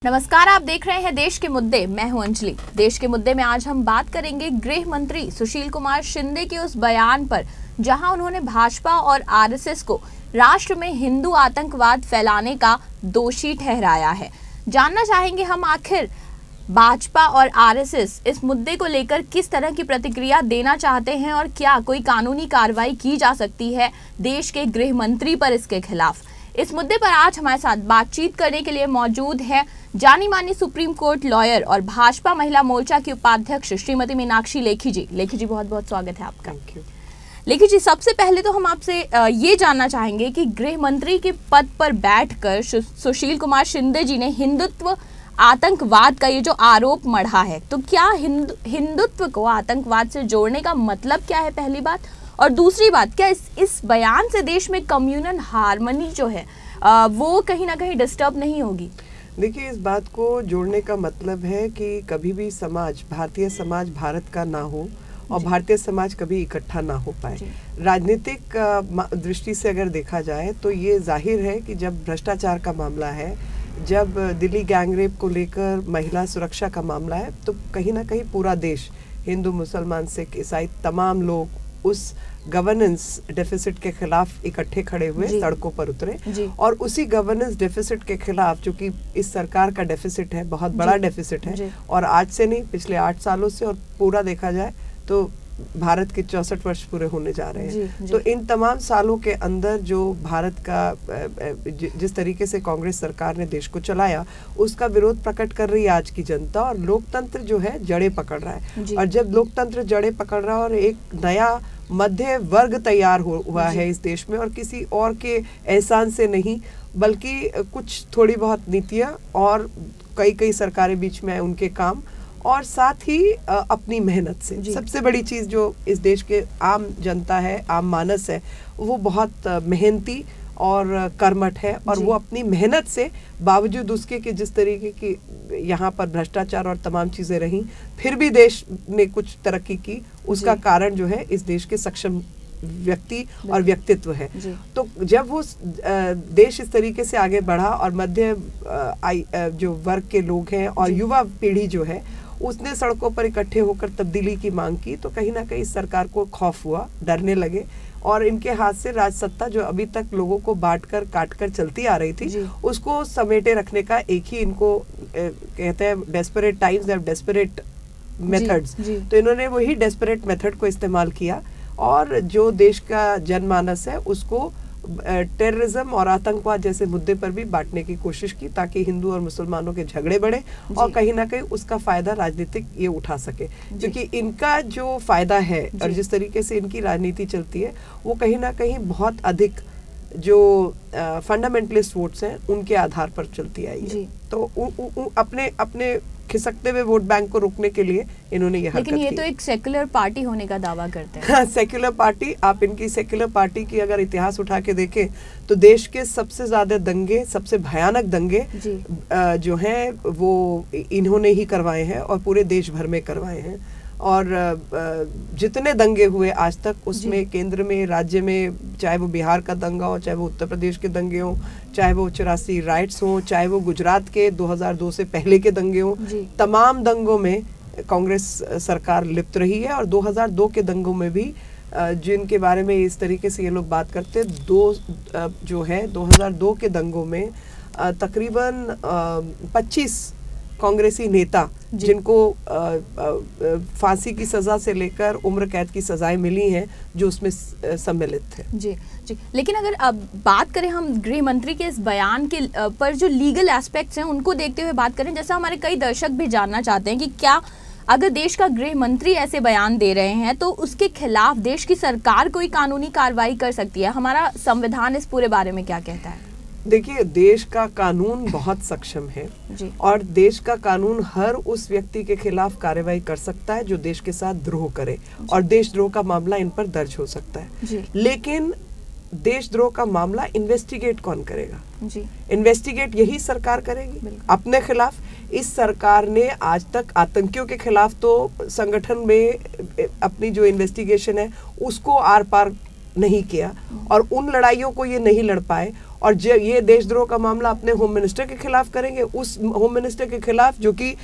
नमस्कार, आप देख रहे हैं देश के मुद्दे। मैं हूं अंजलि। देश के मुद्दे में आज हम बात करेंगे गृह मंत्री सुशील कुमार शिंदे के उस बयान पर जहां उन्होंने भाजपा और आरएसएस को राष्ट्र में हिंदू आतंकवाद फैलाने का दोषी ठहराया है। जानना चाहेंगे हम आखिर भाजपा और आरएसएस इस मुद्दे को लेकर किस तरह की प्रतिक्रिया देना चाहते हैं और क्या कोई कानूनी कार्रवाई की जा सकती है देश के गृह मंत्री पर इसके खिलाफ। इस मुद्दे पर आज हमारे साथ बातचीत करने के लिए मौजूद है जानी मानी सुप्रीम कोर्ट लॉयर और भाजपा महिला मोर्चा की उपाध्यक्ष श्रीमती मीनाक्षी लेखी जी। लेखी जी, बहुत बहुत स्वागत है आपका। Thank you. लेखी जी, सबसे पहले तो हम आपसे ये जानना चाहेंगे कि गृह मंत्री के पद पर बैठकर सुशील कुमार शिंदे जी ने हिंदुत्व आतंकवाद का ये जो आरोप मढ़ा है, तो क्या हिंदुत्व को आतंकवाद से जोड़ने का मतलब क्या है, पहली बात। और दूसरी बात, क्या इस बयान से देश में कम्युनल हार्मनी जो है वो कहीं ना कहीं डिस्टर्ब नहीं होगी? देखिए, इस बात को जोड़ने का मतलब है कि कभी भी समाज, भारतीय समाज भारत का ना हो और भारतीय समाज कभी इकट्ठा ना हो पाए। राजनीतिक दृष्टि से अगर देखा जाए तो ये जाहिर है कि जब भ्रष्टाचार का मामला है, जब दिल्ली गैंगरेप को लेकर महिला सुरक्षा का मामला है, तो कहीं ना कहीं पूरा देश, हिंदू, मुसलमान, सिख, ईसाई, तमाम लोग उस गवर्नेंस डेफिसिट के खिलाफ इकट्ठे खड़े हुए, सड़कों पर उतरे। और उसी गवर्नेंस डेफिसिट के खिलाफ, जो कि इस सरकार का डेफिसिट है, बहुत बड़ा डेफिसिट है, और आज से नहीं, पिछले 8 सालों से, और पूरा देखा जाए तो भारत के 64 वर्ष पूरे होने जा रहे हैं। तो इन तमाम सालों के अंदर जो भारत का जिस तरीके से कांग्रेस सरकार ने देश को चलाया, उसका विरोध प्रकट कर रही है आज की जनता, और लोकतंत्र जो है जड़ें पकड़ रहा है। और जब लोकतंत्र जड़ें पकड़ रहा है और एक नया मध्य वर्ग तैयार हुआ है इस देश में, और किसी और के एहसान से नहीं, बल्कि कुछ थोड़ी बहुत नीतियाँ और कई सरकारें बीच में उनके काम, और साथ ही अपनी मेहनत से। सबसे बड़ी चीज़ जो इस देश के आम जनता है, आम मानस है, वो बहुत मेहनती और कर्मठ है, और वो अपनी मेहनत से, बावजूद उसके कि जिस तरीके की यहाँ पर भ्रष्टाचार और तमाम चीज़ें रहीं, फिर भी देश ने कुछ तरक्की की। उसका कारण जो है इस देश के सक्षम व्यक्ति और व्यक्तित्व है। तो जब वो देश इस तरीके से आगे बढ़ा और मध्य जो वर्ग के लोग हैं और युवा पीढ़ी जो है, उसने सड़कों पर इकट्ठे होकर तब्दीली की मांग की, तो कहीं ना कहीं इस सरकार को खौफ हुआ, डरने लगे, और इनके हाथ से राजसत्ता जो अभी तक लोगों को बांटकर काटकर चलती आ रही थी, उसको समेटे रखने का एक ही इनको कहते हैं desperate times and desperate methods. तो इन्होंने वही डेस्परेट मेथड को इस्तेमाल किया और जो देश का जनमानस है उसको टेररिज्म और आतंकवाद जैसे मुद्दे पर भी बांटने की कोशिश की, ताकि हिंदू और मुसलमानों के झगड़े बढ़े और कहीं ना कहीं उसका फायदा राजनीतिक ये उठा सके। क्योंकि इनका जो फायदा है और जिस तरीके से इनकी राजनीति चलती है, वो कहीं ना कहीं बहुत अधिक जो फंडामेंटलिस्ट वोट्स हैं उनके आधार पर चलती आई है। तो अपने खिसकते हुए वोट बैंक को रोकने के लिए इन्होंने ये हरकत की। लेकिन ये तो एक सेक्युलर पार्टी होने का दावा करते हैं। हाँ, सेक्युलर पार्टी। आप इनकी सेक्युलर पार्टी की अगर इतिहास उठा के देखें तो देश के सबसे ज्यादा दंगे, सबसे भयानक दंगे जो हैं वो इन्होंने ही करवाए हैं और पूरे देश भर में करवाए हैं। और जितने दंगे हुए आज तक, उसमें केंद्र में, राज्य में, चाहे वो बिहार का दंगा हो, चाहे वो उत्तर प्रदेश के दंगे हो, चाहे वो 84 राइट्स हो, चाहे वो गुजरात के 2002 से पहले के दंगे हो, तमाम दंगों में कांग्रेस सरकार लिप्त रही है। और 2002 के दंगों में भी जिनके बारे में इस तरीके से ये लोग बात करते, 2002 के दंगों में तकरीबन 25 कांग्रेसी नेता जिनको फांसी की सजा से लेकर उम्र कैद की सजाएं मिली हैं, जो उसमें सम्मिलित थे। जी। लेकिन अगर अब बात करें हम गृह मंत्री के इस बयान के पर जो लीगल एस्पेक्ट्स हैं उनको देखते हुए बात करें, जैसा हमारे कई दर्शक भी जानना चाहते हैं कि क्या अगर देश का गृह मंत्री ऐसे बयान दे रहे हैं तो उसके खिलाफ देश की सरकार कोई कानूनी कार्रवाई कर सकती है? हमारा संविधान इस पूरे बारे में क्या कहता है? देखिए, देश का कानून बहुत सक्षम है और देश का कानून हर उस व्यक्ति के खिलाफ कार्रवाई कर सकता है जो देश के साथ द्रोह करे, और देशद्रोह का मामला इन पर दर्ज हो सकता है। लेकिन देशद्रोह का मामला इन्वेस्टिगेट कौन करेगा? इन्वेस्टिगेट यही सरकार करेगी अपने खिलाफ। इस सरकार ने आज तक आतंकियों के खिलाफ तो संगठन में अपनी जो इन्वेस्टिगेशन है उसको आर पार नहीं किया, और उन लड़ाइयों को ये नहीं लड़ पाए, और ये देशद्रोह का मामला अपने होम मिनिस्टर के खिलाफ करेंगे, उस होम मिनिस्टर के खिलाफ जो कि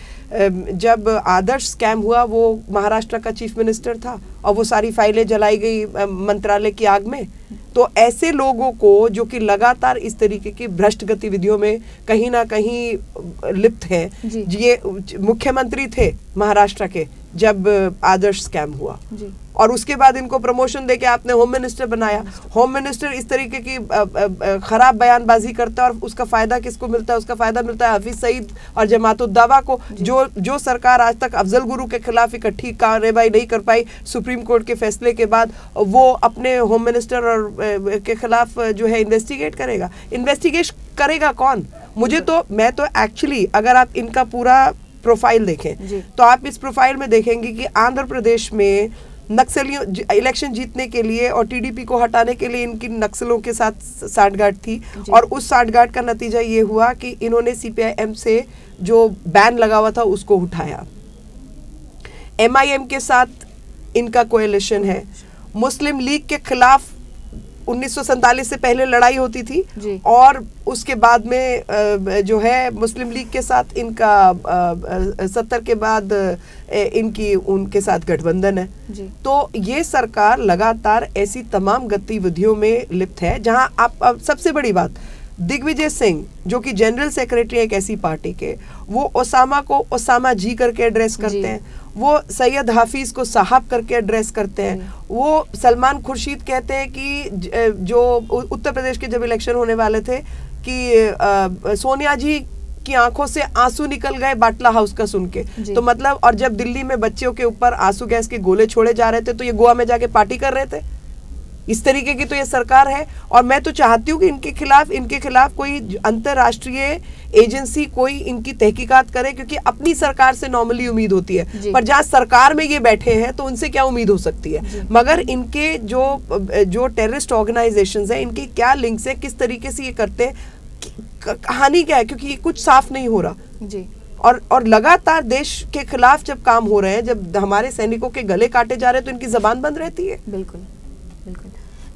जब आदर्श स्कैम हुआ वो महाराष्ट्र का चीफ मिनिस्टर था और वो सारी फाइलें जलाई गई मंत्रालय की आग में। तो ऐसे लोगों को जो कि लगातार इस तरीके की भ्रष्ट गतिविधियों में कहीं ना कहीं लिप्त हैं, ये मुख्यमंत्री थे महाराष्ट्र के जब आदर्श स्कैम हुआ और उसके बाद इनको प्रमोशन देके आपने होम मिनिस्टर बनाया। होम मिनिस्टर इस तरीके की खराब बयानबाजी करता है और उसका फायदा किसको मिलता है? उसका फायदा मिलता है हफीज सईद और जमात-उद-दावा को, जो सरकार आज तक अफजल गुरु के खिलाफ इकट्ठी कार्रवाई नहीं कर पाई सुप्रीम कोर्ट के फैसले के बाद, वो अपने होम मिनिस्टर और के खिलाफ जो है इन्वेस्टिगेट करेगा। इन्वेस्टिगेट करेगा कौन? मैं तो एक्चुअली अगर आप इनका पूरा प्रोफाइल देखें तो आप इस प्रोफाइल में देखेंगे कि आंध्र प्रदेश में नक्सलियों इलेक्शन जीतने के लिए और टीडीपी को हटाने के लिए इनकी नक्सलों के साथ साठगांठ थी और उस साठगांठ का नतीजा ये हुआ कि इन्होंने सीपीआईएम से जो बैन लगा हुआ था उसको उठाया। एमआईएम के साथ इनका कोएलिशन है। मुस्लिम लीग के खिलाफ 1947 से पहले लड़ाई होती थी और उसके बाद में जो है मुस्लिम लीग के साथ इनका 70 के बाद इनकी उनके साथ गठबंधन है। तो ये सरकार लगातार ऐसी तमाम गतिविधियों में लिप्त है जहां आप सबसे बड़ी बात, दिग्विजय सिंह जो कि जनरल सेक्रेटरी एक ऐसी पार्टी के, वो ओसामा को ओसामा जी करके एड्रेस करते हैं, वो सैयद हाफिज को साहब करके एड्रेस करते हैं, वो सलमान खुर्शीद कहते हैं कि जो उत्तर प्रदेश के जब इलेक्शन होने वाले थे कि सोनिया जी की आंखों से आंसू निकल गए बाटला हाउस का सुन के, तो मतलब, और जब दिल्ली में बच्चों के ऊपर आंसू गैस के गोले छोड़े जा रहे थे तो ये गोवा में जाके पार्टी कर रहे थे। इस तरीके की तो ये सरकार है और मैं तो चाहती हूँ कि इनके खिलाफ कोई अंतर्राष्ट्रीय एजेंसी कोई इनकी तहकीकात करे, क्योंकि अपनी सरकार से नॉर्मली उम्मीद होती है, पर जहाँ सरकार में ये बैठे हैं तो उनसे क्या उम्मीद हो सकती है। मगर इनके जो टेररिस्ट ऑर्गेनाइजेशंस हैं, इनके क्या लिंक्स है, किस तरीके से ये करते हैं, कहानी क्या है, क्योंकि कुछ साफ नहीं हो रहा। और लगातार देश के खिलाफ जब काम हो रहे हैं, जब हमारे सैनिकों के गले काटे जा रहे हैं तो इनकी जबान बंद रहती है। बिल्कुल।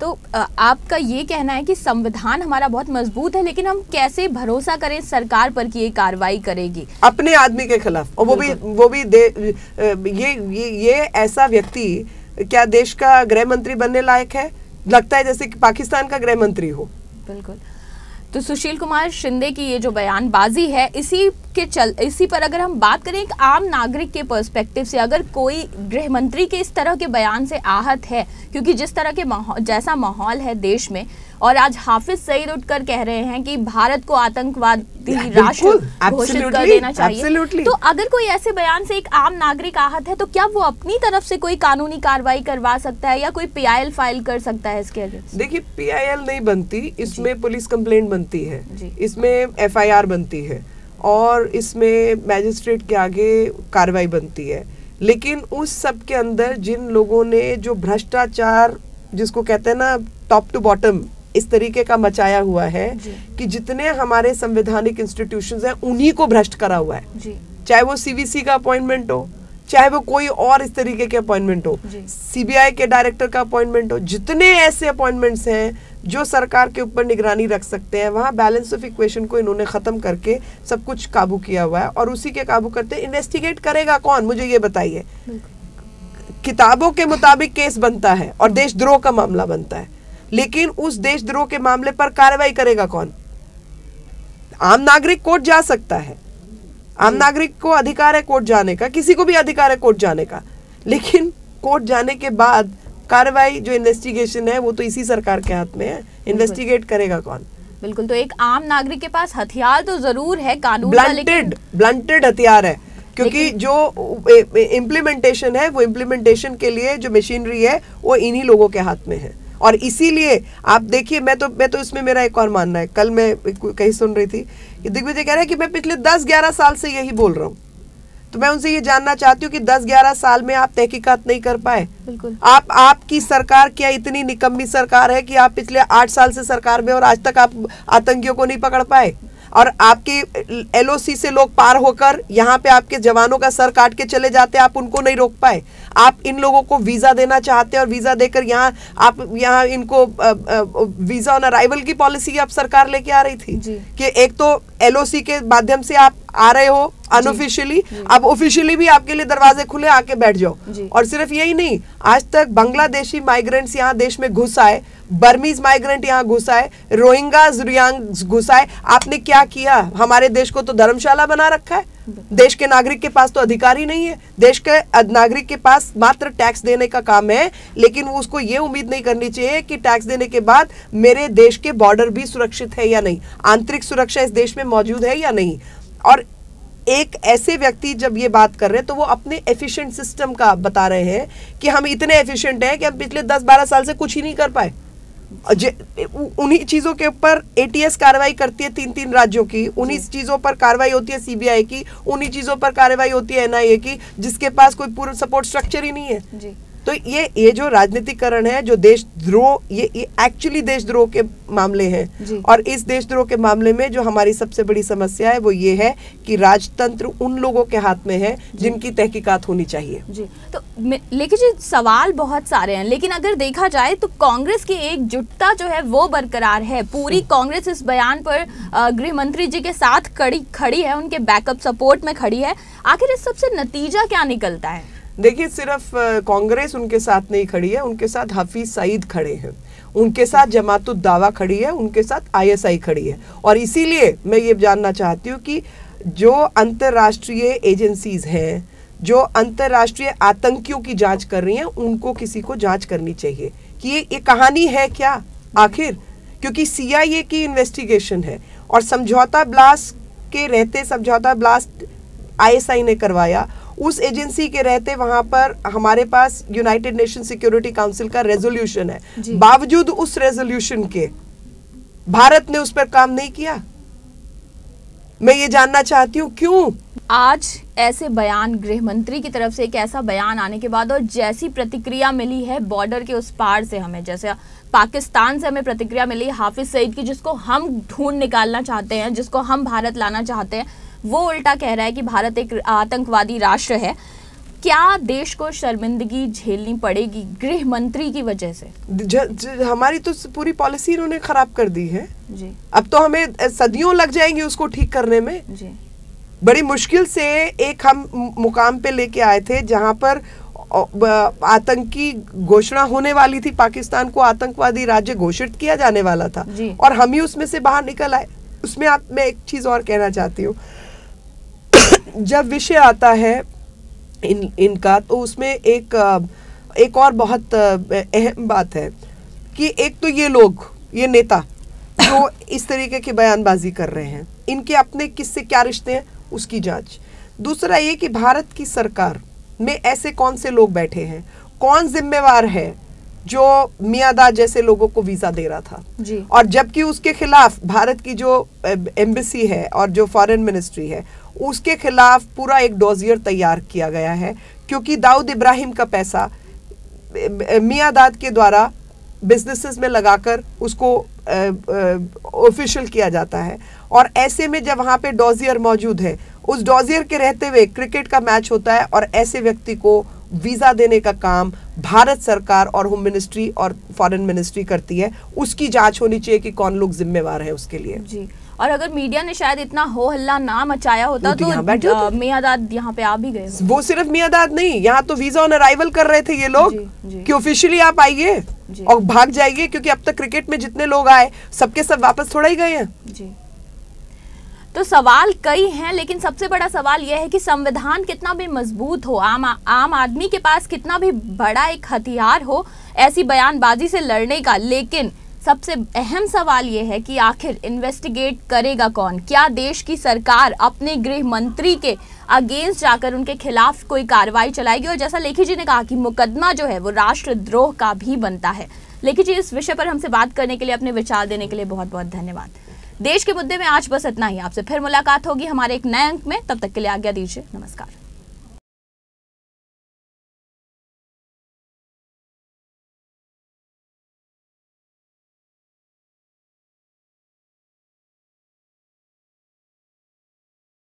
तो आपका ये कहना है कि संविधान हमारा बहुत मजबूत है, लेकिन हम कैसे भरोसा करें सरकार पर कि ये कार्रवाई करेगी अपने आदमी के खिलाफ, और वो भी ये ऐसा व्यक्ति क्या देश का गृह मंत्री बनने लायक है? लगता है जैसे कि पाकिस्तान का गृह मंत्री हो। बिल्कुल। तो सुशील कुमार शिंदे की ये जो बयानबाजी है, इसी पर अगर हम बात करें एक आम नागरिक के पर्सपेक्टिव से, अगर कोई गृह मंत्री के इस तरह के बयान से आहत है, क्योंकि जिस तरह के जैसा माहौल है देश में, और आज हाफिज सईद उठकर कह रहे हैं कि भारत को आतंकवादी राष्ट्र घोषित कर देना चाहिए, तो अगर कोई ऐसे बयान से एक आम नागरिक आहत है तो क्या वो अपनी तरफ से कोई कानूनी कार्रवाई करवा सकता है या कोई पीआईएल फाइल कर सकता है इसके अगेंस्ट? देखिए, पीआईएल नहीं बनती, इसमें पुलिस कंप्लेंट बनती है, इसमें एफआईआर बनती है और इसमें मैजिस्ट्रेट के आगे कार्रवाई बनती है। लेकिन उस सब के अंदर जिन लोगों ने जो भ्रष्टाचार, जिसको कहते हैं ना टॉप टू बॉटम, इस तरीके का मचाया हुआ है कि जितने हमारे संवैधानिक इंस्टीट्यूशंस हैं उन्हीं को भ्रष्ट करा हुआ है, चाहे वो सीवीसी का अपॉइंटमेंट हो, चाहे वो कोई और इस तरीके के अपॉइंटमेंट हो, सीबीआई के डायरेक्टर का अपॉइंटमेंट हो, जितने ऐसे अपॉइंटमेंट्स हैं जो सरकार के ऊपर निगरानी रख सकते हैं, वहां बैलेंस ऑफ इक्वेशन को इन्होंने खत्म करके सब कुछ काबू किया हुआ है। और उसी के काबू करते इन्वेस्टिगेट करेगा कौन, मुझे ये बताइए। किताबों के मुताबिक केस बनता है और देशद्रोह का मामला बनता है, लेकिन उस देशद्रोह के मामले पर कार्रवाई करेगा कौन? आम नागरिक कोर्ट जा सकता है, आम नागरिक को अधिकार है कोर्ट जाने का, किसी को भी अधिकार है कोर्ट जाने का, लेकिन कोर्ट जाने के बाद कार्रवाई जो इन्वेस्टिगेशन है वो तो इसी सरकार के हाथ में है। इन्वेस्टिगेट करेगा कौन? बिल्कुल। तो एक आम नागरिक के पास हथियार तो जरूर है कानून ब्लंटेड हथियार है, क्योंकि जो इम्प्लीमेंटेशन है, वो इम्प्लीमेंटेशन के लिए जो मशीनरी है वो इन्हीं लोगों के हाथ में है। और इसीलिए आप देखिए, मैं तो इसमें मेरा एक और मानना है, कल मैं कहीं सुन रही थी कि दिग्विजय कह रहे हैं कि मैं पिछले 10-11 साल से यही बोल रहा हूँ, तो मैं उनसे ये जानना चाहती हूँ कि 10-11 साल में आप तहकीकात नहीं कर पाए? बिल्कुल। आपकी सरकार क्या इतनी निकम्मी सरकार है कि आप पिछले 8 साल से सरकार में और आज तक आप आतंकियों को नहीं पकड़ पाए? और आपके LOC से लोग पार होकर यहाँ पे आपके जवानों का सर काट के चले जाते, आप उनको नहीं रोक पाए। आप इन लोगों को वीजा देना चाहते हैं और वीजा देकर यहाँ इनको वीजा ऑन अराइवल की पॉलिसी आप सरकार लेके आ रही थी कि एक तो LOC के माध्यम से आप आ रहे हो अनऑफिशियली, अब ऑफिशियली भी आपके लिए दरवाजे खुले, आके बैठ जाओ। और सिर्फ यही नहीं, आज तक बांग्लादेशी माइग्रेंट्स यहाँ देश में घुस आए, बर्मीज माइग्रेंट यहाँ घुस आए, रोहिंग्याज घुस आए। आपने क्या किया? हमारे देश को तो धर्मशाला बना रखा है। देश के नागरिक के पास तो अधिकार ही नहीं है। देश के नागरिक के पास मात्र टैक्स देने का काम है, लेकिन उसको ये उम्मीद नहीं करनी चाहिए कि टैक्स देने के बाद मेरे देश के बॉर्डर भी सुरक्षित है या नहीं, आंतरिक सुरक्षा इस देश में मौजूद है या नहीं। और एक ऐसे व्यक्ति जब ये बात कर रहे हैं तो वो अपने एफिशिएंट सिस्टम का बता रहे हैं कि हम इतने एफिशिएंट हैं कि हम पिछले 10-12 साल से कुछ ही नहीं कर पाए। उन्हीं चीजों के ऊपर ATS कार्रवाई करती है 3 राज्यों की, उन्हीं चीजों पर कार्रवाई होती है CBI की, उन्हीं चीजों पर कार्रवाई होती है NIA की, जिसके पास कोई पूरा सपोर्ट स्ट्रक्चर ही नहीं है जी। तो ये जो राजनीतिकरण है, जो देशद्रोह, ये एक्चुअली देशद्रोह के मामले हैं। और इस देशद्रोह के मामले में जो हमारी सबसे बड़ी समस्या है वो ये है कि राजतंत्र उन लोगों के हाथ में है जिनकी तहकीकात होनी चाहिए जी। तो लेकिन जी सवाल बहुत सारे हैं, लेकिन अगर देखा जाए तो कांग्रेस की एकजुटता जो है वो बरकरार है। पूरी कांग्रेस इस बयान पर गृह मंत्री जी के साथ खड़ी है, उनके बैकअप सपोर्ट में खड़ी है। आखिर इस सबसे नतीजा क्या निकलता है? देखिए, सिर्फ कांग्रेस उनके साथ नहीं खड़ी है, उनके साथ हफीज सईद खड़े हैं, उनके साथ जमातुद दावा खड़ी है, उनके साथ ISI खड़ी है। और इसीलिए मैं ये जानना चाहती हूँ कि जो अंतर्राष्ट्रीय एजेंसीज हैं, जो अंतर्राष्ट्रीय आतंकियों की जांच कर रही हैं, उनको किसी को जांच करनी चाहिए कि ये कहानी है क्या आखिर, क्योंकि CIA की इन्वेस्टिगेशन है और समझौता ब्लास्ट के रहते, समझौता ब्लास्ट ISI ने करवाया, उस एजेंसी के रहते वहां पर हमारे पास यूनाइटेड नेशन सिक्योरिटी काउंसिल का रेजोल्यूशन है, बावजूद उस रेजोल्यूशन के भारत ने उस पर काम नहीं किया। मैं ये जानना चाहती हूँ क्यों। आज ऐसे बयान गृह मंत्री की तरफ से, एक ऐसा बयान आने के बाद और जैसी प्रतिक्रिया मिली है बॉर्डर के उस पार से, हमें जैसे पाकिस्तान से हमें प्रतिक्रिया मिली हाफिज सईद की, जिसको हम ढूंढ निकालना चाहते हैं, जिसको हम भारत लाना चाहते हैं, वो उल्टा कह रहा है कि भारत एक आतंकवादी राष्ट्र है। क्या देश को शर्मिंदगी झेलनी पड़ेगी गृह मंत्री की वजह से? हमारी तो पूरी पॉलिसी इन्होंने खराब कर दी है जी। अब तो हमें सदियों लग जाएंगी उसको ठीक करने में जी। बड़ी मुश्किल से एक हम मुकाम पे लेके आए थे जहां पर आतंकी घोषणा होने वाली थी, पाकिस्तान को आतंकवादी राज्य घोषित किया जाने वाला था और हम ही उसमें से बाहर निकल आए। उसमें मैं एक चीज और कहना चाहती हूँ, जब विषय आता है इनका तो उसमें एक और बहुत अहम बात है कि एक तो ये नेता जो इस तरीके की बयानबाजी कर रहे हैं, इनके अपने किससे क्या रिश्ते हैं उसकी जांच। दूसरा ये कि भारत की सरकार में ऐसे कौन से लोग बैठे हैं, कौन जिम्मेवार है जो मियादाद जैसे लोगों को वीजा दे रहा था जी। और जबकि उसके खिलाफ भारत की जो एम्बेसी है और जो फॉरेन मिनिस्ट्री है उसके खिलाफ पूरा एक डोजियर तैयार किया गया है, क्योंकि दाऊद इब्राहिम का पैसा मियादाद के द्वारा बिजनेसेस में लगाकर उसको ऑफिशियल किया जाता है। और ऐसे में जब वहाँ पे डोजियर मौजूद है, उस डोजियर के रहते हुए क्रिकेट का मैच होता है और ऐसे व्यक्ति को वीजा देने का काम भारत सरकार और होम मिनिस्ट्री और फॉरेन मिनिस्ट्री करती है। उसकी जांच होनी चाहिए कि कौन लोग जिम्मेवार हैं उसके लिए जी। और अगर मीडिया ने शायद इतना हो हल्ला ना मचाया होता तो मियादाद यहाँ पे आ भी गए। वो सिर्फ मियादाद नहीं, यहाँ तो वीजा ऑन अराइवल कर रहे थे ये लोग कि ऑफिशियली आप आइए और भाग जाइए, क्योंकि अब तक क्रिकेट में जितने लोग आए सबके सब वापस थोड़ा ही गए हैं जी। तो सवाल कई हैं, लेकिन सबसे बड़ा सवाल यह है कि संविधान कितना भी मजबूत हो, आम आदमी के पास कितना भी बड़ा एक हथियार हो ऐसी बयानबाजी से लड़ने का, लेकिन सबसे अहम सवाल यह है कि आखिर इन्वेस्टिगेट करेगा कौन? क्या देश की सरकार अपने गृह मंत्री के अगेंस्ट जाकर उनके खिलाफ कोई कार्रवाई चलाएगी? और जैसा लेखी जी ने कहा कि मुकदमा जो है वो राष्ट्रद्रोह का भी बनता है। लेखी जी, इस विषय पर हमसे बात करने के लिए, अपने विचार देने के लिए बहुत बहुत धन्यवाद। देश के मुद्दे में आज बस इतना ही। आपसे फिर मुलाकात होगी हमारे एक नए अंक में, तब तक के लिए आज्ञा दीजिए। नमस्कार।